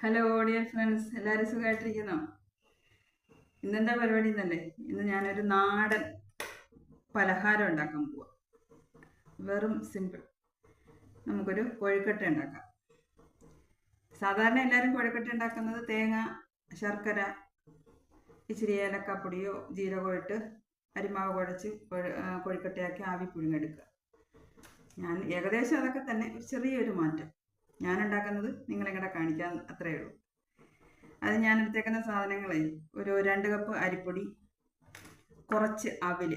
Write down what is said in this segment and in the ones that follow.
Hello dear friends, എല്ലാവരും സുഖമായിട്ടിരിക്കുന്നോ? ഇന്നെന്താ പരിപാടി എന്നല്ലേ? ഇന്ന് ഞാനൊരു നാടൻ പലഹാരം ഉണ്ടാക്കാൻ പോവാം. വെറും സിമ്പിൾ. നമുക്കൊരു കൊഴുക്കട്ട ഉണ്ടാക്കാം. സാധാരണ എല്ലാവരും കൊഴുക്കട്ട ഉണ്ടാക്കുന്നത് തേങ്ങ, ശർക്കര, ഇച്ചിരി ഏലക്കാപ്പൊടിയോ ജീരകമോ ഇട്ട് അരിമാവ് കുഴച്ച് കൊഴുക്കട്ടയാക്കി ആവി പുഴുങ്ങെടുക്കുക. ഞാൻ ഏകദേശം അതൊക്കെ തന്നെ, ചെറിയൊരു മാറ്റം. ഞാൻ ഉണ്ടാക്കുന്നത് നിങ്ങളിങ്ങനെ കാണിക്കാൻ അത്രയേ ഉള്ളൂ. അത് ഞാൻ എടുത്തേക്കുന്ന സാധനങ്ങളെ ഒരു 2 കപ്പ് അരിപ്പൊടി, കുറച്ച് അവിൽ,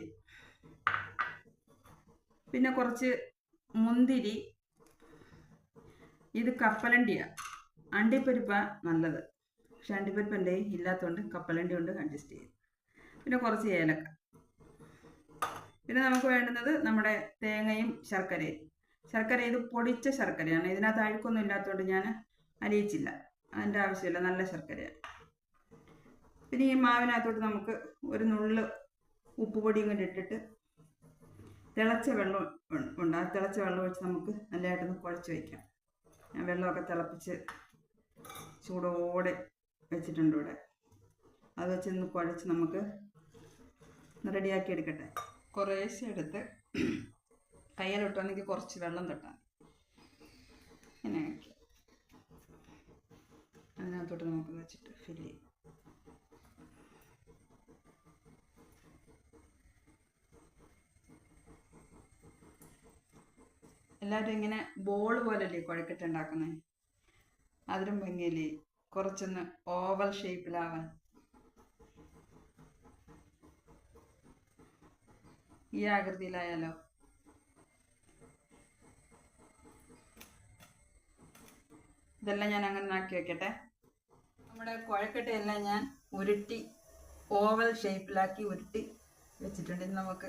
പിന്നെ കുറച്ച് മുന്തിരി. ഇത് കപ്പലണ്ടിയാണ്, അണ്ടിപ്പരിപ്പാണ് നല്ലത്. പക്ഷെ അണ്ടിപ്പരിപ്പ് എൻ്റെ ഇല്ലാത്തതുകൊണ്ട് കപ്പലണ്ടി കൊണ്ട് അഡ്ജസ്റ്റ് ചെയ്യും. പിന്നെ കുറച്ച് ഏലക്ക. പിന്നെ നമുക്ക് വേണ്ടുന്നത് നമ്മുടെ തേങ്ങയും ശർക്കരയും. ശർക്കര ഇത് പൊടിച്ച ശർക്കരയാണ്, ഇതിനകത്ത് അഴുക്കൊന്നും ഇല്ലാത്തതുകൊണ്ട് ഞാൻ അലിയിച്ചില്ല, അതിൻ്റെ ആവശ്യമില്ല, നല്ല ശർക്കരയാണ്. പിന്നെ ഈ മാവിനകത്തോട്ട് നമുക്ക് ഒരു നുള്ള് ഉപ്പുപൊടിയും കൂടി ഇട്ടിട്ട് തിളച്ച വെള്ളം ഉണ്ട്, ആ തിളച്ച വെള്ളം ഒഴിച്ച് നമുക്ക് നല്ലതായിട്ടൊന്ന് കുഴച്ച് വയ്ക്കാം. ഞാൻ വെള്ളമൊക്കെ തിളപ്പിച്ച് ചൂടോടെ വെച്ചിട്ടുണ്ട് ഇവിടെ. അത് വെച്ചൊന്ന് കുഴച്ച് നമുക്ക് റെഡിയാക്കി എടുക്കട്ടെ. കുറേശ്ശെ എടുത്ത് കയ്യിലിട്ടുവന്നെങ്കിൽ കുറച്ച് വെള്ളം തൊട്ടാൽ ഇങ്ങനെ ആക്കി അതിനകത്തോട്ട് നമുക്ക് വെച്ചിട്ട് ഫില്ല് ചെയ്യും. എല്ലാവരും ഇങ്ങനെ ബോൾ പോലല്ലേ കുഴക്കട്ട ഉണ്ടാക്കുന്നത്? അതിലും ഭംഗിയല്ലേ കുറച്ചൊന്ന് ഓവൽ ഷേപ്പിലാവാൻ. ഈ ആകൃതിയിലായാലോ? ഇതെല്ലാം ഞാൻ അങ്ങനെ ആക്കി വെക്കട്ടെ. നമ്മുടെ കുഴക്കട്ടയെല്ലാം ഞാൻ ഉരുട്ടി ഓവൽ ഷേപ്പിലാക്കി ഉരുട്ടി വെച്ചിട്ടുണ്ട്. ഇനി നമുക്ക്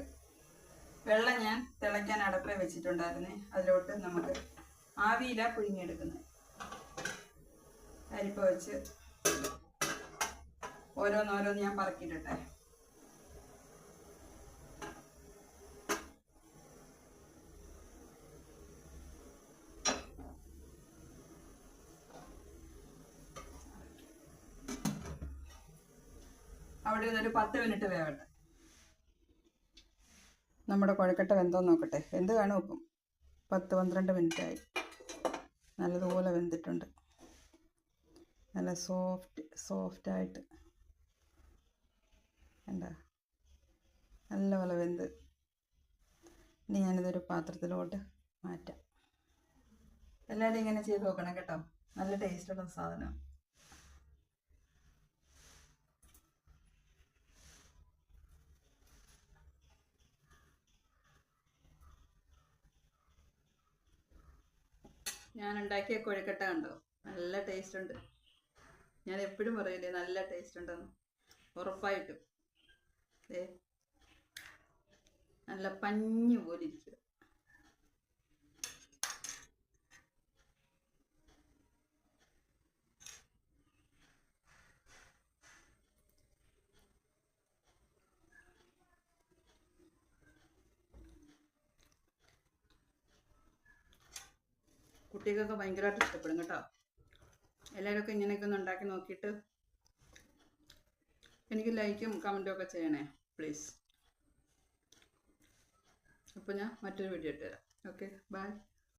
വെള്ളം ഞാൻ തിളയ്ക്കാൻ അടുപ്പിൽ വെച്ചിട്ടുണ്ടായിരുന്നേ, അതിലോട്ട് നമുക്ക് ആവിയില പുഴുങ്ങിയെടുക്കുന്നത്. അരിപ്പ വെച്ച് ഓരോന്നോരോന്ന് ഞാൻ പറക്കിയിട്ടെ. അവിടെ നിന്നൊരു 10 മിനിറ്റ് വേവട്ടെ. നമ്മുടെ കുഴക്കട്ട വെന്തോന്ന് നോക്കട്ടെ. വെന്ത് കാണും ഇപ്പം. 10-12 മിനിറ്റായി. നല്ലതുപോലെ വെന്തിട്ടുണ്ട്. നല്ല സോഫ്റ്റായിട്ട് എന്താ നല്ലപോലെ വെന്ത്. ഇനി ഞാനിതൊരു പാത്രത്തിലോട്ട് മാറ്റാം. എല്ലാവരും ഇങ്ങനെ ചെയ്ത് നോക്കണം കേട്ടോ, നല്ല ടേസ്റ്റുള്ള സാധനം. ഞാൻ ഉണ്ടാക്കിയ കൊഴുക്കട്ട കണ്ടോ? നല്ല ടേസ്റ്റ് ഉണ്ട്. ഞാൻ എപ്പോഴും പറയില്ലേ നല്ല ടേസ്റ്റ് ഉണ്ടെന്ന്. ഉറപ്പായിട്ടും നല്ല പഞ്ഞു പോലെ ഇരിക്കുക. കുട്ടികൾക്കൊക്കെ ഭയങ്കരമായിട്ട് ഇഷ്ടപ്പെടും കേട്ടോ. എല്ലാവരും ഇങ്ങനെയൊക്കെ ഒന്ന് ഉണ്ടാക്കി നോക്കിയിട്ട് എനിക്ക് ലൈക്കും കമൻറ്റും ഒക്കെ ചെയ്യണേ പ്ലീസ്. അപ്പോൾ ഞാൻ മറ്റൊരു വീഡിയോ ഇട്ട് തരാം. Okay, by.